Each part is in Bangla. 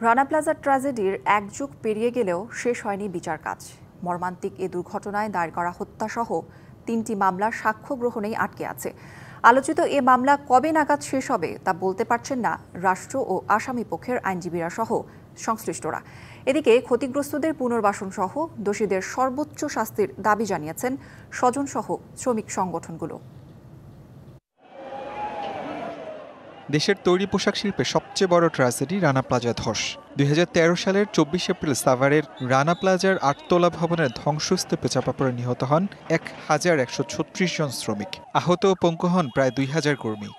রানা প্লাজা ট্র্যাজেডির এক যুগ পেরিয়ে গেলেও শেষ হয়নি বিচার কাজ। মর্মান্তিক এ দুর্ঘটনায় দায়ের করা হত্যাসহ ৩টি মামলার সাক্ষ্য গ্রহণেই আটকে আছে। আলোচিত এ মামলা কবে নাগাদ শেষ হবে তা বলতে পারছেন না রাষ্ট্র ও আসামি পক্ষের আইনজীবীরা সহ সংশ্লিষ্টরা। এদিকে ক্ষতিগ্রস্তদের পুনর্বাসন সহ দোষীদের সর্বোচ্চ শাস্তির দাবি জানিয়েছেন স্বজনসহ শ্রমিক সংগঠনগুলো। দেশের তৈরি পোশাক শিল্পে সবচেয়ে বড় ট্র্যাজেডি রানা প্লাজা ধস। ২০১৩ সালের ২৪ এপ্রিল সাভারের রানা প্লাজার ৮তলা ভবনের ধ্বংসস্তূপে চাপা পড়ে নিহত হন ১,১৩৬ জন শ্রমিক। আহত ও পঙ্গু হন প্রায় ২,০০০ কর্মী।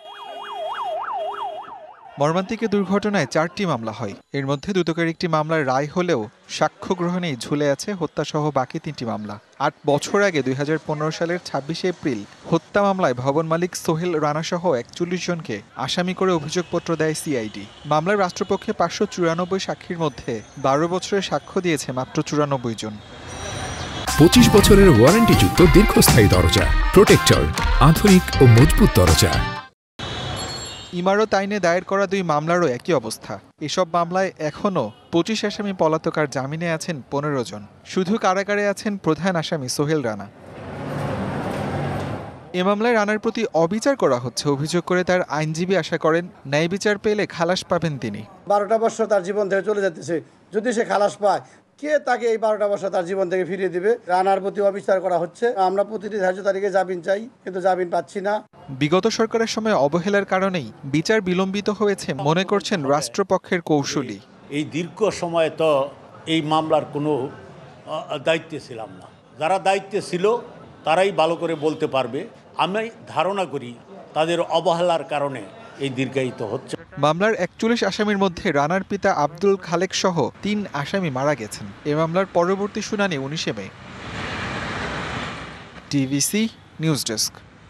মর্মান্তিক দুর্ঘটনায় ৪টি মামলা হয়। এর মধ্যে দুদকের একটি মামলার রায় হলেও সাক্ষ্য গ্রহণেই ঝুলে আছে হত্যাসহ বাকি ৩টি মামলা। ৮ বছর আগে ২০১৫ সালের ২৬ এপ্রিল হত্যা মামলায় ভবন মালিক সোহেল রানাসহ ৪১ জনকে আসামি করে অভিযোগপত্র দেয় সিআইডি। মামলার রাষ্ট্রপক্ষে ৫৯৪ সাক্ষীর মধ্যে ১২ বছরের সাক্ষ্য দিয়েছে মাত্র ৯৪ জন। ২৫ বছরের ওয়ারেন্টিযুক্ত দীর্ঘস্থায়ী দরজা প্রোটেক্টর, আধুনিক ও মজবুত দরজা। ইমারত আইনে দায়ের করা ২ মামলারও একই অবস্থা। এসব মামলায় এখনও ২৫ আসামি পলাতক আর জামিনে আছেন ১৫ জন। শুধু কারাগারে আছেন প্রধান আসামি সোহেল রানা। এ মামলায় রানার প্রতি অবিচার করা হচ্ছে অভিযোগ করে তার আইনজীবী আশা করেন ন্যায় বিচার পেলে খালাস পাবেন তিনি। ১২টা বছর তার জীবন থেকে চলে যাচ্ছে, যদি সে খালাস পায় কে তাকে এই ১২টা বছর তার জীবন থেকে ফিরিয়ে দিবে? রানার প্রতি অবিচার করা হচ্ছে। আমরা প্রতিটি ধার্য তারিখে জামিন চাই, কিন্তু জামিন পাচ্ছি না। বিগত সরকারের সময় অবহেলার কারণেই বিচার বিলম্বিত হয়েছে মনে করছেন রাষ্ট্রপক্ষের কৌশলী। এই দীর্ঘ সময়ে তো এই মামলার কোনো দায়িত্বে ছিলাম না। যারা দায়িত্বে ছিল তারাই ভালো করে বলতে পারবে। আমি ধারণা করি তাদের অবহেলার কারণে এই দীর্ঘায়িত হচ্ছে। মামলার ৪১ আসামির মধ্যে রানার পিতা আব্দুল খালেক সহ ৩ আসামি মারা গেছেন। এ মামলার পরবর্তী শুনানি ১৯ মে। TVC news desk.